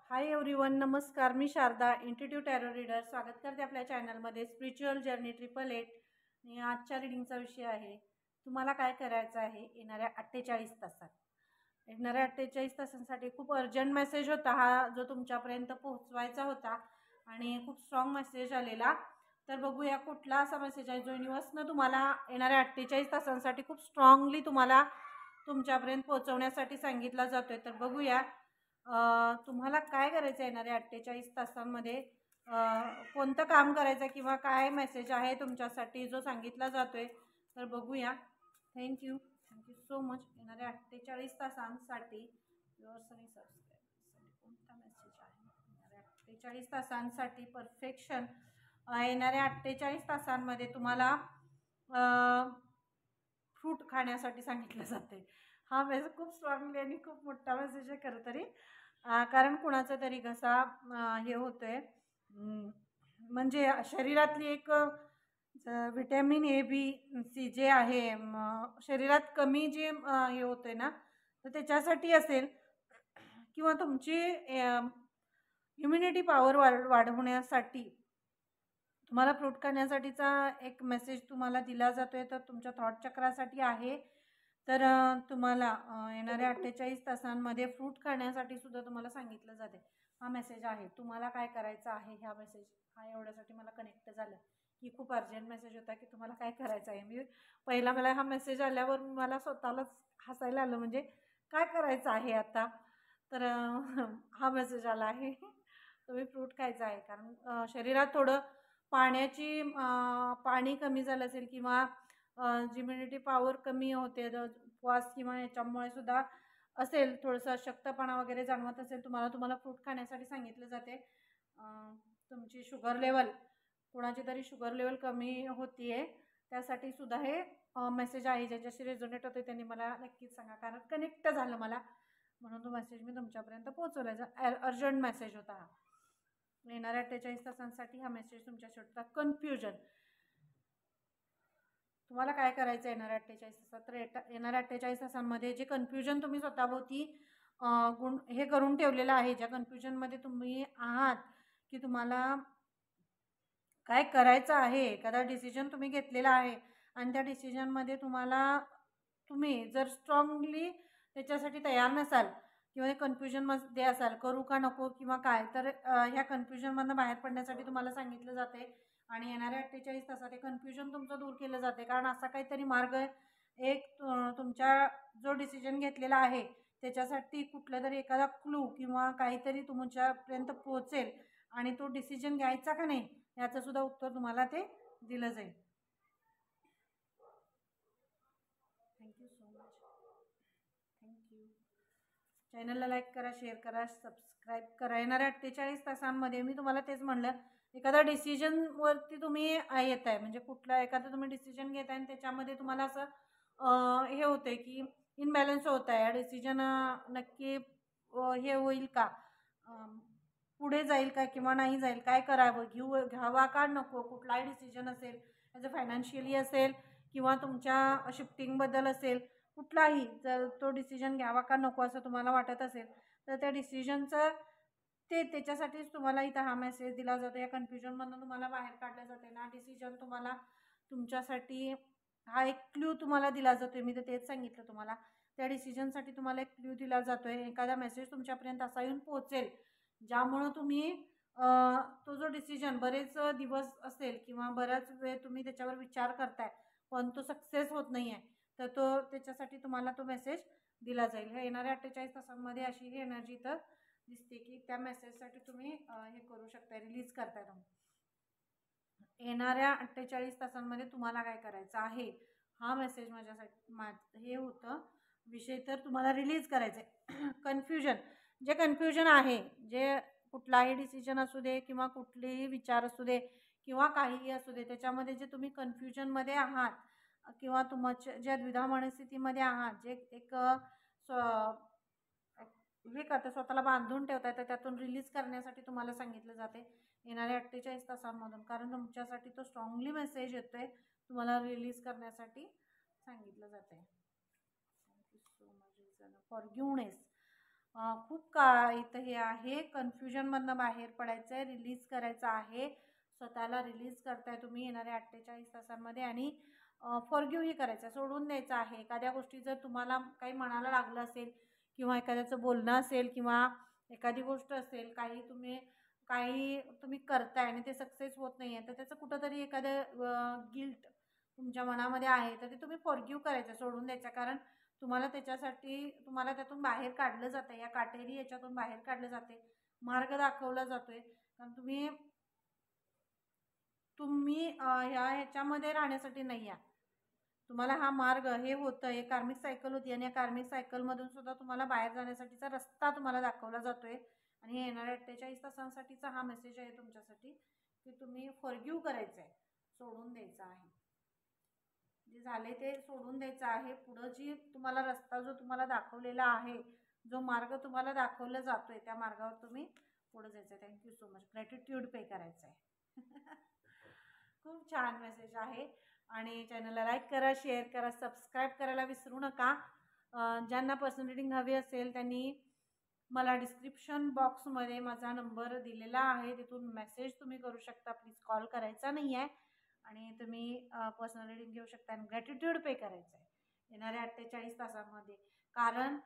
Hi everyone, नमस्कार. मी Sharda, इंट्युटिव्ह tarot reader. स्वागत करते आपल्या चॅनलमध्ये स्पिरिच्युअल जर्नी 888. आणि आजच्या रीडिंगचा विषय आहे, तुम्हाला काय करायचं आहे येणाऱ्या 48 तासात. येणाऱ्या 48 तासांसाठी खूप अर्जंट मेसेज होता हा, जो तुमच्यापर्यंत पोहोचवायचा होता आणि खूप स्ट्रॉंग मेसेज आलेला. तर बघूया कुठला असा मेसेज आहे जो युनिवर्सनं तुम्हाला येणाऱ्या 48 तासांसाठी खूप स्ट्रॉंगली तुम्हाला तुमच्यापर्यंत पोहोचवण्यासाठी सांगितला जातोय. तर बघूया तुम्हाला काय करायचं आहे येणाऱ्या 48 तासांमध्ये, कोणतं काम करायचं किंवा काय मेसेज आहे तुमच्यासाठी जो सांगितला जातोय. तर बघूया. Thank you so much. येणाऱ्या 48 तासांसाठी व्ह्यूअर्स आणि सबस्क्रायबर्ससाठी कोणता मेसेज आहे येणाऱ्या 48 तासांसाठी? परफेक्शन. येणाऱ्या 48 तासांमध्ये तुम्हाला फ्रूट खाण्यासाठी सांगितलं जाते. हा मेसेज खूप स्ट्रॉंगली आणि खूप मोठा मेसेज आहे खरं तरी, कारण कुणाचा तरी घसा हे होतोय, म्हणजे शरीरातली एक विटॅमिन ए बी सी जे आहे शरीरात कमी जे हे होतंय ना, तर त्याच्यासाठी असेल किंवा तुमची इम्युनिटी पॉवर वाढवण्यासाठी तुम्हाला फ्रूट खाण्यासाठीचा एक मेसेज तुम्हाला दिला जातोय. तर तुमच्या थॉट चक्रासाठी आहे. तर तुम्हाला येणाऱ्या 48 तासांमध्ये फ्रूट खाण्यासाठी सुद्धा तुम्हाला सांगितलं जाते. हा मेसेज आहे. तुम्हाला काय करायचं आहे ह्या मेसेज हा एवढ्यासाठी मला कनेक्ट झालं की खूप अर्जंट मेसेज होता की तुम्हाला काय करायचं आहे. मी पहिला मला हा मेसेज आल्यावर मला स्वतःलाच हसायला आलं, म्हणजे काय करायचं आहे आता. तर हा मेसेज आला आहे तुम्ही फ्रूट खायचा आहे, कारण शरीरात थोडं पाणी कमी झालं असेल किंवा इम्युनिटी पॉवर कमी होते, उपवास किंवा याच्यामुळे सुद्धा असेल, थोडंसं अशक्तपणा वगैरे जाणवत असेल तुम्हाला फ्रूट खाण्यासाठी सांगितलं जाते. तुमची शुगर लेवल, कोणाची तरी शुगर लेवल कमी होतीये, त्यासाठी सुद्धा हे मेसेज आहे. ज्याच्याशी रेझोनेट होते त्यांनी मला नक्कीच सांगा, कारण कनेक्ट झालं मला, म्हणून तो मेसेज मी तुमच्यापर्यंत पोहोचवला. अर्जंट मेसेज होता हा. येणाऱ्या 48 तासांसाठी हा मेसेज तुमच्याशी होता. कन्फ्युजन. तुम्हाला काय करायचं येणाऱ्या 48 तासात? तर येणाऱ्या 48 तासांमध्ये जे कन्फ्युजन तुम्ही स्वतःभोवती हे करून ठेवलेलं आहे, ज्या कन्फ्युजनमध्ये तुम्ही आहात की तुम्हाला काय करायचं आहे, एखादा डिसिजन तुम्ही घेतलेला आहे आणि त्या डिसिजनमध्ये तुम्ही जर स्ट्रॉंगली त्याच्यासाठी तयार नसाल किंवा कन्फ्युजनमध्ये असाल, करू का नको किंवा काय, तर ह्या कन्फ्युजनमधनं बाहेर पडण्यासाठी तुम्हाला सांगितलं जाते. आणि येणाऱ्या 48 तासात हे कन्फ्युजन तुमचं दूर केलं जाते, कारण असा काहीतरी मार्ग एक तुमच्या जो डिसिजन घेतलेला आहे त्याच्यासाठी कुठला तरी एखादा क्लू किंवा काहीतरी तुमच्यापर्यंत पोहोचेल आणि तो डिसिजन घ्यायचा का नाही याचं सुद्धा उत्तर तुम्हाला ते दिलं जाईल. Thank you so much. थँक्यू. चॅनलला लाईक करा, शेअर करा, सबस्क्राईब करा. येणाऱ्या 48 तासांमध्ये मी तुम्हाला तेच म्हणलं, एखादा डिसिजनवरती तुम्ही येत आहे, म्हणजे एखादा तुम्ही डिसिजन घेत आहे आणि त्याच्यामध्ये तुम्हाला असं हे होतं की इनबॅलन्स होत आहे, डिसिजन नक्की हे होईल का, पुढे जाईल का किंवा नाही जाईल, काय करावं, घ्यावा का नको, कुठलाही डिसिजन असेल, ॲज अ फायनान्शियली असेल किंवा तुमच्या शिफ्टिंगबद्दल असेल, कुठलाही जर तो डिसिजन घ्यावा का नको असं तुम्हाला वाटत असेल, तर त्या डिसिजनचं त्याच्यासाठीच तुम्हाला इथं हा मेसेज दिला जातो. या कन्फ्युजनमधून तुम्हाला बाहेर काढलं जाते ना, डिसिजन तुम्हाला तुमच्यासाठी हा एक क्ल्यू तुम्हाला दिला जातोय. मी तर तेच सांगितलं तुम्हाला, त्या डिसिजनसाठी तुम्हाला एक क्ल्यू दिला जातोय. एखादा मेसेज तुमच्यापर्यंत असा येऊन पोहोचेल ज्यामुळं तुम्ही तो जो डिसिजन बरेच दिवस असेल किंवा बराच वेळ तुम्ही त्याच्यावर विचार करताय पण तो सक्सेस होत नाही आहे, तर त्याच्यासाठी तुम्हाला तो मेसेज दिला जाईल. हे येणाऱ्या 48 तासांमध्ये अशी ही एनर्जी तर दिसते की त्या मेसेजसाठी तुम्ही हे करू शकता, रिलीज करताय तुम्ही. येणाऱ्या 48 तासांमध्ये तुम्हाला काय करायचं आहे हा मेसेज माझ्यासाठी हे होतं विषय, तर तुम्हाला रिलीज करायचं आहे कन्फ्युजन. जे कन्फ्युजन आहे, जे कुठलाही डिसिजन असू दे किंवा कुठलेही विचार असू दे किंवा काहीही असू दे, त्याच्यामध्ये जे तुम्ही कन्फ्युजनमध्ये आहात किंवा तुमच्या ज्या द्विधा मनस्थितीमध्ये आहात, जे एक हे करता स्वतःला बांधून ठेवताय, तर त्यातून रिलीज करण्यासाठी तुम्हाला सांगितलं जाते येणाऱ्या 48 तासांमधून, कारण तुमच्यासाठी तो स्ट्रॉंगली मेसेज येतोय, तुम्हाला रिलीज करण्यासाठी सांगितलं जाते. Thank you so much forgiveness. खूप का इथं हे आहे, कन्फ्युजनमधनं बाहेर पडायचं आहे, रिलीज करायचं आहे. स्वतःला रिलीज करताय तुम्ही येणाऱ्या 48 तासांमध्ये आणि फॉरगिव्हही करायचं, सोडून द्यायचं आहे. एखाद्या गोष्टी जर तुम्हाला काही मनाला लागलं असेल किंवा एखाद्याचं बोलणं असेल किंवा एखादी गोष्ट असेल, काही तुम्ही करताय आणि ते सक्सेस होत नाही आहे, तर त्याचं कुठंतरी एखादं गिल्ट तुमच्या मनामध्ये आहे, तर ते तुम्ही फॉरगिव्ह करायचं, सोडून द्यायचं. कारण तुम्हाला त्यातून बाहेर काढलं जातं, या काटेरी याच्यातून बाहेर काढलं जाते, मार्ग दाखवला जातोय. कारण तुम्ही तुम्ही ह्याच्यामध्ये राहण्यासाठी नाही आहे. तुम्हाला हा मार्ग हे होतं, हे कार्मिक सायकल होती आणि या कार्मिक सायकलमधून सुद्धा तुम्हाला बाहेर जाण्यासाठीचा रस्ता तुम्हाला दाखवला जातोय. आणि येणाऱ्या 48 तासांसाठीचा हा मेसेज आहे तुमच्यासाठी, की तुम्ही फॉरगिव्ह करायचं आहे, सोडून द्यायचं आहे. जे झाले ते सोडून द्यायचं आहे. पुढं तुम्हाला रस्ता जो तुम्हाला दाखवलेला आहे, जो मार्ग तुम्हाला दाखवला जातोय, त्या मार्गावर तुम्ही पुढे जायचं आहे. Thank you so much. ग्रॅटिट्यूड पे करायचं आहे. खूप छान मेसेज आहे. आणि चॅनलला लाईक करा, शेअर करा, सबस्क्राईब करायला विसरू नका. ज्यांना पर्सनल रीडिंग हवी असेल त्यांनी मला डिस्क्रिप्शन बॉक्समध्ये माझा नंबर दिलेला आहे, तिथून मेसेज तुम्ही करू शकता. प्लीज कॉल करायचा नाही आहे आणि तुम्ही पर्सनल रीडिंग घेऊ शकता. आणि ग्रॅटिट्यूड पे करायचं आहे येणाऱ्या 48 तासांमध्ये. कारण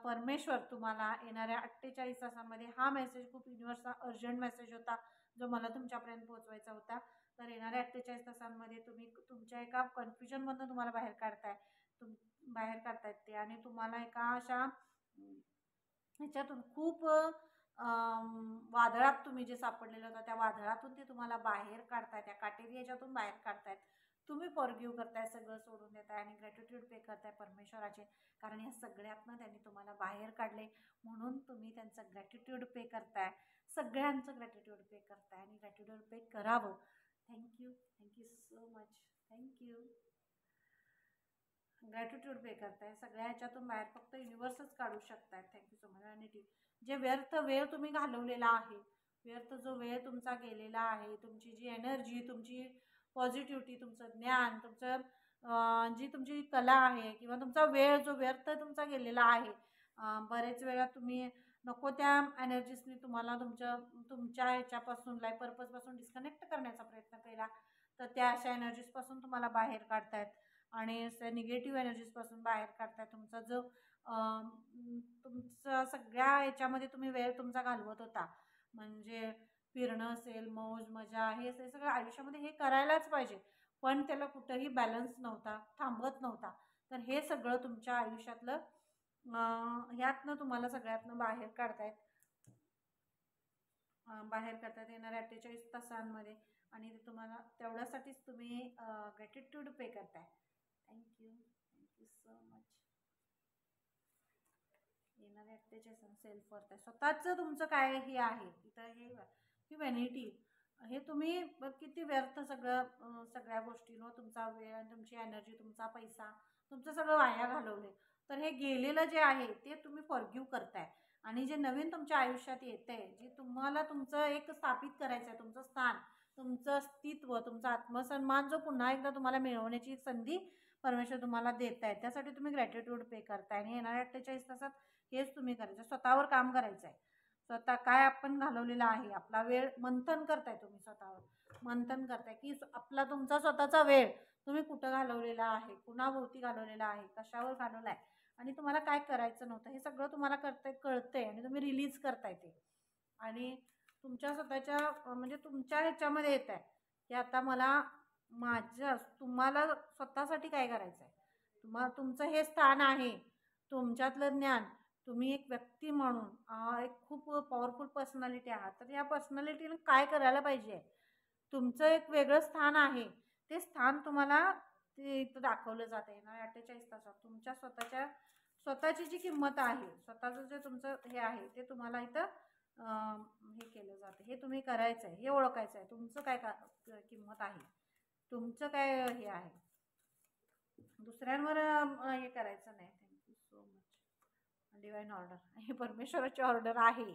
परमेश्वर तुम्हाला येणाऱ्या 48 तासांमध्ये हा मेसेज खूप युनिव्हर्सचा अर्जंट मेसेज होता, जो मला तुमच्यापर्यंत पोहोचवायचा होता. तर येणाऱ्या 48 तासांमध्ये तुम्ही तुमच्या एका कन्फ्युजनमधून तुम्हाला बाहेर काढतायत ते, आणि तुम्हाला एका अशा ह्याच्यातून खूप वादळात तुम्ही जे सापडलेलं होतं, त्या वादळातून ते तुम्हाला बाहेर काढतायत, त्या काटेरी ह्याच्यातून बाहेर काढतायत. तुम्ही फॉरगिव्ह करताय, सगळं सोडून देताय आणि ग्रॅटिट्यूड पे करताय परमेश्वराचे. कारण या सगळ्यातनं त्यांनी तुम्हाला बाहेर काढले, म्हणून तुम्ही त्यांचं ग्रॅटिट्यूड पे करताय, सगळ्यांचं ग्रॅटिट्यूड पे करताय आणि ग्रॅटिट्यूड पे करावं. Thank you so much. Thank you. Gratitude pay करताय, सगळ्या ह्याच्यातून बाहेर फक्त युनिव्हर्सच काढू शकताय. Thank you so much. आणि जे व्यर्थ वेळ तुम्ही घालवलेला आहे, व्यर्थ जो वेळ तुमचा गेलेला आहे, तुमची जी एनर्जी, तुमची पॉझिटिव्हिटी, तुमचं ज्ञान, जी तुमची कला आहे किंवा तुमचा वेळ जो व्यर्थ तुमचा गेलेला आहे, बरेच वेळा तुम्ही नको त्या एनर्जीजनी तुम्हाला तुमच्या ह्याच्यापासून, लाईफ पर्पजपासून डिस्कनेक्ट करण्याचा प्रयत्न केला, तर त्या अशा एनर्जीजपासून तुम्हाला बाहेर काढतायत आणि निगेटिव्ह एनर्जीजपासून बाहेर काढताय. तुमचा सगळ्या ह्याच्यामध्ये तुम्ही वेळ तुमचा घालवत होता, म्हणजे फिरणं असेल, मौज मजा, हे सगळं आयुष्यामध्ये हे करायलाच पाहिजे, पण त्याला कुठंही बॅलन्स नव्हता, थांबत नव्हता. तर हे सगळं तुमच्या आयुष्यातलं ह्यातनं तुम्हाला सगळ्यातनं बाहेर काढतायत येणाऱ्या 48 तासांमध्ये. आणि ते तुम्हाला तेवढ्यासाठीच तुम्ही ग्रॅटिट्यूड पे करताय. Thank you so much. येणारे 48 सेल्फ वर्थ आहे, स्वतःचं तुमचं काय हे आहे तिथं, ही व्हॅनिटी, हे तुम्ही किती व्यर्थ सगळ्या गोष्टींवर तुमचा वेळ, तुमची एनर्जी, तुमचा पैसा, तुमचं सगळं वाया घालवले. तर हे गेलेलं जे आहे ते तुम्ही फॉरगिव्ह करताय आणि जे नवीन तुमच्या आयुष्यात येतंय, जे तुम्हाला तुमचं एक स्थापित करायचं आहे, तुमचं स्थान, तुमचं अस्तित्व, तुमचा आत्मसन्मान जो पुन्हा एकदा तुम्हाला मिळवण्याची संधी परमेश्वर तुम्हाला देत आहे, त्यासाठी तुम्ही ग्रॅटिट्यूड पे करताय. आणि येणाऱ्या 48 तासात हेच तुम्ही करायचं, स्वतःवर काम करायचं आहे. स्वतः काय आपण घालवलेला आहे, आपला वेळ मंथन करताय, तुम्ही स्वतःवर मंथन करताय की तुमचा स्वतःचा वेळ तुम्ही कुठं घालवलेला आहे, कुणाभोवती घालवलेला आहे, कशावर घालवलाय आणि तुम्हाला काय करायचं नव्हतं, हे सगळं तुम्हाला कळतंय आणि तुम्ही रिलीज करताय ते. आणि तुमच्या स्वतःच्या म्हणजे तुमच्या ह्याच्यामध्ये येत आहे की आता तुम्हाला स्वतःसाठी काय करायचं आहे, तुमचं हे स्थान आहे, तुमच्यातलं ज्ञान, तुम्ही एक व्यक्ती म्हणून एक खूप पॉवरफुल पर्सनॅलिटी आहात, तर या पर्सनॅलिटीनं काय करायला पाहिजे, तुमचं एक वेगळं स्थान आहे, ते स्थान तुम्हाला ते इथं दाखवलं जातं येणार 48 तासात. तुमच्या स्वतःची जी किंमत आहे, स्वतःचं जे तुमचं हे आहे, ते तुम्हाला इथं हे केलं जातं. हे तुम्ही करायचं आहे, हे ओळखायचं आहे, तुमचं काय किंमत आहे, तुमचं काय हे आहे, दुसऱ्यांवर हे करायचं नाही. Thank you so much. Divine order, हे परमेश्वराची ऑर्डर आहे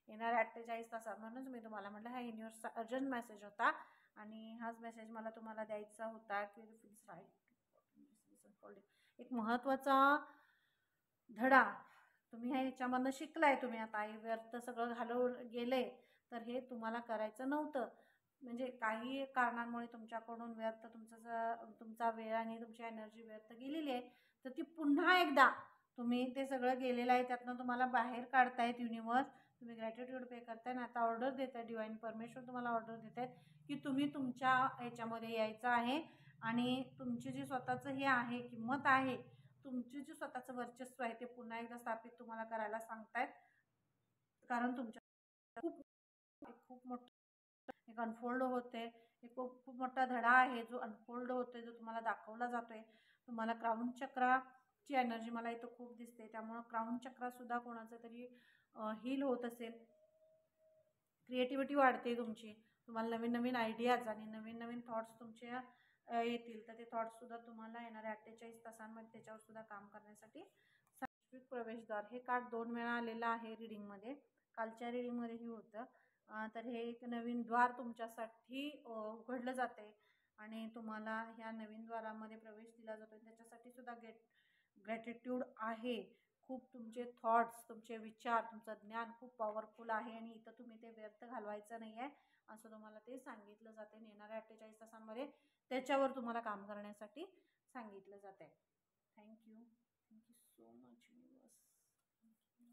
येणाऱ्या 48 तासात. म्हणूनच मी तुम्हाला म्हटलं हा युनिव्हर्सचा अर्जंट मेसेज होता आणि हाच मेसेज मला तुम्हाला द्यायचा होता की एक महत्त्वाचा धडा तुम्ही ह्याच्यामधनं शिकलाय, तुम्ही आता व्यर्थ सगळं घालवून गेले, तर हे तुम्हाला करायचं नव्हतं. म्हणजे काही कारणांमुळे तुमच्याकडून व्यर्थ तुमचा वेळ आणि तुमची एनर्जी व्यर्थ गेलेली आहे, तर ती पुन्हा एकदा तुम्ही ते सगळं गेलेलं आहे त्यातनं तुम्हाला बाहेर काढतायत युनिवर्स. तुम्ही ग्रॅटिट्यूड पे करताय ना, आता ऑर्डर देत आहे डिवाईन परमेश्वर तुम्हाला ऑर्डर देत आहेत की तुम्ही तुमच्या ह्याच्यामध्ये यायचं आहे आणि तुमची जी स्वतःचं हे आहे, किंमत आहे, तुमची जी स्वतःचं वर्चस्व आहे ते पुन्हा एकदा स्थापित तुम्हाला करायला सांगतायत. कारण तुमच्या खूप खूप मोठं एक अनफोल्ड होते, एक खूप खूप मोठा धडा आहे जो अनफोल्ड होतोय, जो तुम्हाला दाखवला जातोय. तुम्हाला क्राऊन चक्राची एनर्जी मला इथं खूप दिसते, त्यामुळं क्राऊन चक्रासुद्धा कोणाचं तरी हील होत असेल. क्रिएटिव्हिटी वाढते तुमची, तुम्हाला नवीन नवीन आयडियाज आणि नवीन नवीन थॉट्स तुमचे येतील, तर ते थॉट्ससुद्धा तुम्हाला येणाऱ्या 48 तासांमध्ये त्याच्यावर सुद्धा काम करण्यासाठी. सात्विक प्रवेशद्वार हे कार्ड 2 वेळा आलेलं आहे रीडिंगमध्ये, कालच्या रीडिंगमध्येही होतं. तर हे एक नवीन द्वार तुमच्यासाठी उघडलं जाते आणि तुम्हाला ह्या नवीन द्वारामध्ये प्रवेश दिला जातो. त्याच्यासाठी सुद्धा ग्रॅटिट्यूड आहे. खूप तुमचे थॉट्स, तुमचे विचार, तुमचं ज्ञान खूप पॉवरफुल आहे आणि इथं तुम्ही ते व्यर्थ घालवायचं नाही आहे असं तुम्हाला ते सांगितलं जाते. येणाऱ्या 48 तासांमध्ये त्याच्यावर तुम्हाला काम करण्यासाठी सांगितलं जात आहे. Thank you so much universe, thank you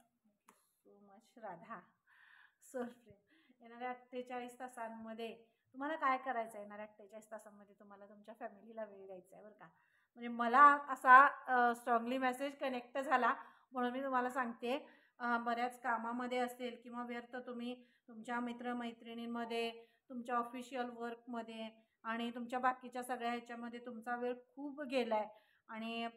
so much Radha. Sir friend, येणाऱ्या 48 तासांमध्ये तुम्हाला काय करायचं आहे? येणाऱ्या 48 तासांमध्ये तुम्हाला तुमच्या फॅमिलीला वेळ द्यायचा आहे बरं का. म्हणजे मला असा स्ट्रॉंगली मेसेज कनेक्ट झाला म्हणून मी तुम्हाला सांगते. बऱ्याच कामामध्ये असेल किंवा व्यर्थ तुम्ही तुमच्या मित्रमैत्रिणींमध्ये, तुमच्या ऑफिशियल वर्कमध्ये आणि तुमच्या बाकीच्या सगळ्या ह्याच्यामध्ये तुमचा वेळ खूप गेला आहे आणि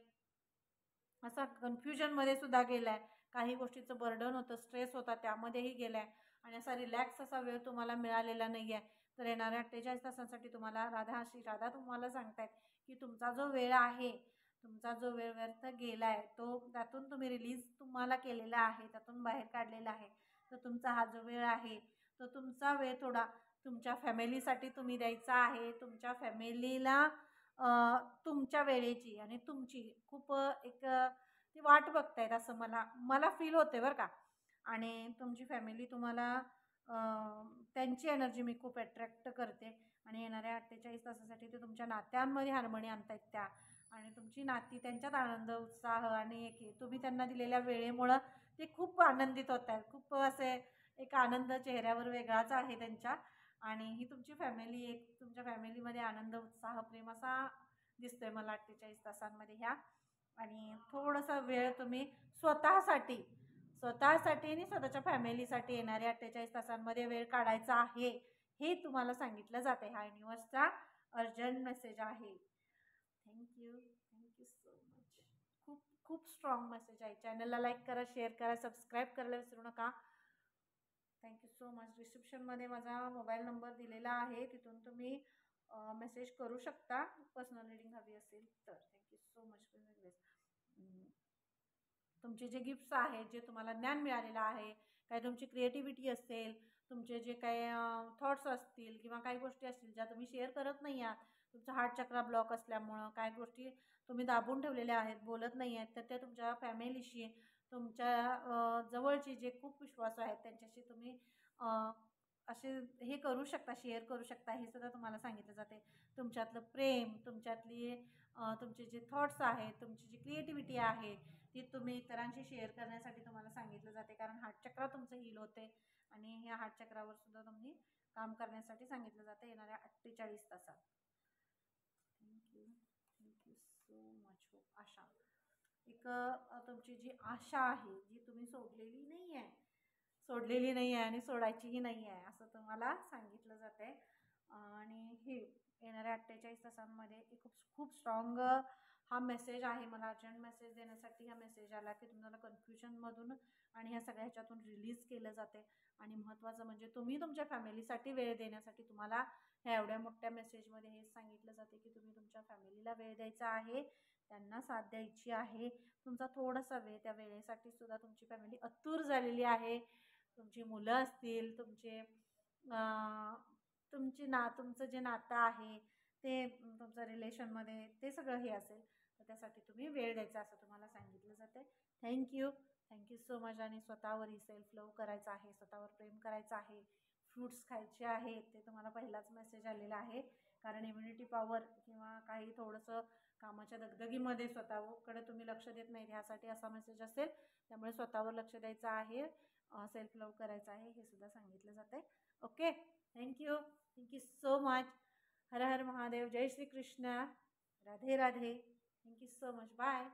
असा कन्फ्युजनमध्ये सुद्धा गेला आहे. काही गोष्टीचं बर्डन होतं, स्ट्रेस होता, त्यामध्येही गेला आहे आणि असा रिलॅक्स असा वेळ तुम्हाला मिळालेला नाही आहे. तर येणाऱ्या 48 तासांसाठी तुम्हाला श्री राधा तुम्हाला सांगतायत की तुमचा जो वेळ आहे, तुमचा जो वेळ व्यर्थ गेला आहे, तो त्यातून तुम्ही रिलीज तुम्हाला केलेला आहे, त्यातून बाहेर काढलेला आहे. तर तुमचा हा जो वेळ आहे, तो तुमचा वेळ थोडा तुमच्या फॅमिलीसाठी तुम्ही द्यायचा आहे. तुमच्या फॅमिलीला तुमच्या वेळेची आणि तुमची खूप एक ती वाट बघतायत असं मला फील होते बरं का. आणि तुमची फॅमिली तुम्हाला त्यांची एनर्जी मी खूप अट्रॅक्ट करते आणि येणाऱ्या 48 तासासाठी ते तुमच्या नात्यांमध्ये हार्मनी आणतायत त्या आणि तुमची नाती त्यांच्यात आनंद, उत्साह आणि तुम्ही त्यांना दिलेल्या वेळेमुळं ते खूप आनंदित होत आहेत. खूप असे एक आनंद चेहऱ्यावर वेगळाच आहे त्यांच्या आणि ही तुमची फॅमिली, एक तुमच्या फॅमिलीमध्ये आनंद, उत्साह, प्रेम असा दिसतोय मला 48 तासांमध्ये ह्या. आणि थोडासा वेळ तुम्ही स्वतःसाठी आणि स्वतःच्या फॅमिलीसाठी येणाऱ्या 48 तासांमध्ये वेळ काढायचा आहे, हे तुम्हाला सांगितलं जाते. हा युनिवर्सचा अर्जंट मेसेज आहे. Thank you so much. खूप खूप स्ट्रॉंग मेसेज आहे. चॅनलला लाईक करा, शेअर करा, सबस्क्राईब करायला विसरू नका. Thank you so much. डिस्क्रिप्शनमध्ये माझा मोबाईल नंबर दिलेला आहे, तिथून तुम्ही मेसेज करू शकता पर्सनल रीडिंग हवी असेल तर. Thank you so much. तुमचे जे गिफ्ट्स आहेत, जे तुम्हाला ज्ञान मिळालेलं आहे, काय तुमची क्रिएटिव्हिटी असेल, तुमचे जे काही थॉट्स असतील किंवा काही गोष्टी असतील ज्या तुम्ही शेअर करत नाही आहात, तुमचा हार्ट चक्रा ब्लॉक असल्यामुळं काही गोष्टी तुम्ही दाबून ठेवलेल्या आहेत, बोलत नाही आहेत, तर त्या तुमच्या फॅमिलीशी, तुमच्या जवळचे जे खूप विश्वासू आहेत त्यांच्याशी तुम्ही असे हे करू शकता, शेअर करू शकता. हे सुद्धा तुम्हाला सांगितलं जाते. तुमच्यातलं प्रेम, तुमचे जे थॉट्स आहेत, तुमची जी क्रिएटिव्हिटी आहे ती तुम्ही इतरांशी शेअर करण्यासाठी तुम्हाला सांगितलं जाते. कारण हार्ट चक्र तुमचं हील होते आणि ह्या हार्ट चक्रावर सुद्धा तुम्ही काम करण्यासाठी सांगितलं जाते येणाऱ्या 48 तासात. Thank you so much. आशा, एक तुमची जी आशा आहे, जी तुम्ही सोडलेली नाही आहे आणि सोडायचीही नाही आहे असं तुम्हाला सांगितलं जात आहे. आणि हे येणाऱ्या 48 तासांमध्ये खूप स्ट्रॉंग हा मेसेज आहे. मला अर्जंट मेसेज देण्यासाठी हा मेसेज आला की तुम्हाला कन्फ्युजनमधून आणि ह्या सगळ्या ह्याच्यातून रिलीज केलं जाते. आणि महत्त्वाचं म्हणजे तुम्ही तुमच्या फॅमिलीसाठी वेळ देण्यासाठी तुम्हाला ह्या एवढ्या मोठ्या मेसेजमध्ये हेच सांगितलं जाते की तुम्ही तुमच्या फॅमिलीला वेळ द्यायचा आहे, त्यांना साथ द्यायची आहे. तुमचा थोडासा वेळ, त्या वेळेसाठी सुद्धा तुमची फॅमिली आतुर झालेली आहे. तुमची मुलं असतील, तुमचं जे नातं आहे ते तुमचं रिलेशनमध्ये ते सगळं हे असेल, तर त्यासाठी तुम्ही वेळ द्यायचा असं तुम्हाला सांगितलं जाते. Thank you thank you so much. आणि स्वतःवरही सेल्फ लव्ह करायचं आहे, स्वतःवर प्रेम करायचं आहे, फ्रूट्स खायचे आहेत. ते तुम्हाला पहिलाच मेसेज आलेला आहे. कारण इम्युनिटी पॉवर किंवा काही थोडंसं कामाच्या दगदगीमध्ये स्वतःकडे तुम्ही लक्ष देत नाही, ह्यासाठी असा मेसेज असेल. त्यामुळे स्वतःवर लक्ष द्यायचं आहे, सेल्फ लव्ह करायचं आहे, हे सुद्धा सांगितलं जातं आहे. Okay, thank you so much. Har Har Mahadev. जय Shri Krishna. Radhe Radhe. Thank you so much. Bye.